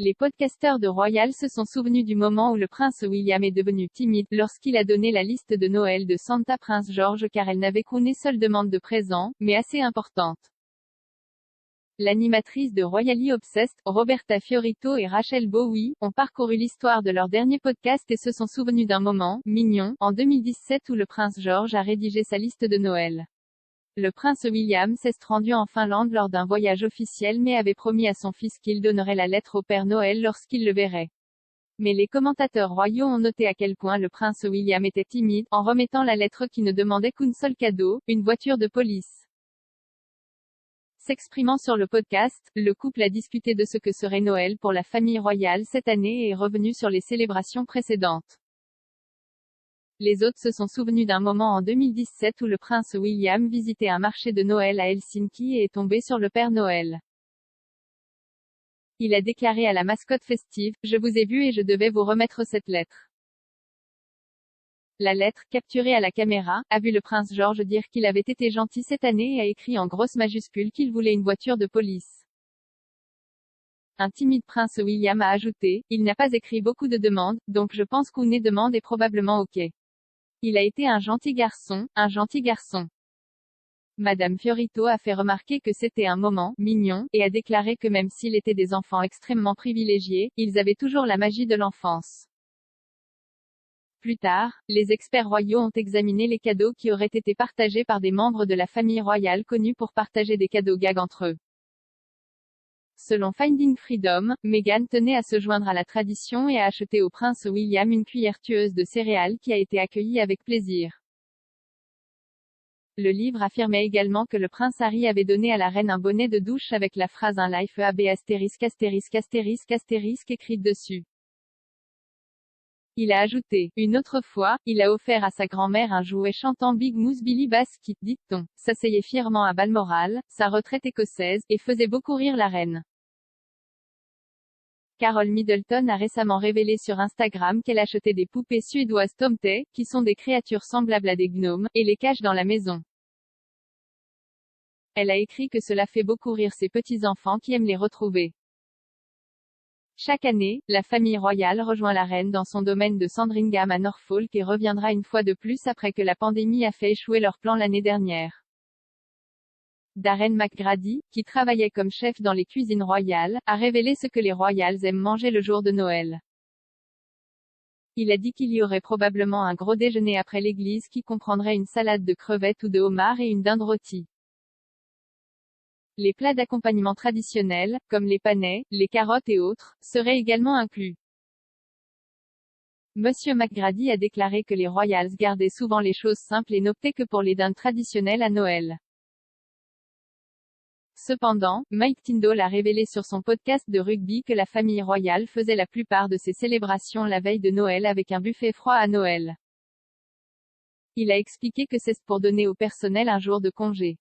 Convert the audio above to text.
Les podcasteurs de Royal se sont souvenus du moment où le prince William est devenu timide, lorsqu'il a donné la liste de Noël de Santa Prince George car elle n'avait qu'une seule demande de présent, mais assez importante. L'animatrice de Royally Obsessed, Roberta Fiorito et Rachel Bowie, ont parcouru l'histoire de leur dernier podcast et se sont souvenus d'un moment mignon, en 2017 où le prince George a rédigé sa liste de Noël. Le prince William s'est rendu en Finlande lors d'un voyage officiel mais avait promis à son fils qu'il donnerait la lettre au Père Noël lorsqu'il le verrait. Mais les commentateurs royaux ont noté à quel point le prince William était timide, en remettant la lettre qui ne demandait qu'un seul cadeau, une voiture de police. S'exprimant sur le podcast, le couple a discuté de ce que serait Noël pour la famille royale cette année et est revenu sur les célébrations précédentes. Les autres se sont souvenus d'un moment en 2017 où le prince William visitait un marché de Noël à Helsinki et est tombé sur le Père Noël. Il a déclaré à la mascotte festive, « Je vous ai vu et je devais vous remettre cette lettre. » La lettre, capturée à la caméra, a vu le prince George dire qu'il avait été gentil cette année et a écrit en grosses majuscules qu'il voulait une voiture de police. Un timide prince William a ajouté, « Il n'a pas écrit beaucoup de demandes, donc je pense qu'une demande est probablement OK. Il a été un gentil garçon, un gentil garçon. » Madame Fiorito a fait remarquer que c'était un moment mignon, et a déclaré que même s'ils étaient des enfants extrêmement privilégiés, ils avaient toujours la magie de l'enfance. Plus tard, les experts royaux ont examiné les cadeaux qui auraient été partagés par des membres de la famille royale connus pour partager des cadeaux gags entre eux. Selon Finding Freedom, Meghan tenait à se joindre à la tradition et a acheté au prince William une cuillère tueuse de céréales qui a été accueillie avec plaisir. Le livre affirmait également que le prince Harry avait donné à la reine un bonnet de douche avec la phrase un life AB *** écrite dessus. Il a ajouté, une autre fois, il a offert à sa grand-mère un jouet chantant Big Moose Billy Bass qui, dit-on, s'asseyait fièrement à Balmoral, sa retraite écossaise, et faisait beaucoup rire la reine. Carol Middleton a récemment révélé sur Instagram qu'elle achetait des poupées suédoises Tomte, qui sont des créatures semblables à des gnomes, et les cache dans la maison. Elle a écrit que cela fait beaucoup rire ses petits-enfants qui aiment les retrouver. Chaque année, la famille royale rejoint la reine dans son domaine de Sandringham à Norfolk et reviendra une fois de plus après que la pandémie a fait échouer leur plan l'année dernière. Darren McGrady, qui travaillait comme chef dans les cuisines royales, a révélé ce que les royals aiment manger le jour de Noël. Il a dit qu'il y aurait probablement un gros déjeuner après l'église qui comprendrait une salade de crevettes ou de homard et une dinde rôtie. Les plats d'accompagnement traditionnels, comme les panais, les carottes et autres, seraient également inclus. Monsieur McGrady a déclaré que les royals gardaient souvent les choses simples et n'optaient que pour les dindes traditionnelles à Noël. Cependant, Mike Tindall a révélé sur son podcast de rugby que la famille royale faisait la plupart de ses célébrations la veille de Noël avec un buffet froid à Noël. Il a expliqué que c'est pour donner au personnel un jour de congé.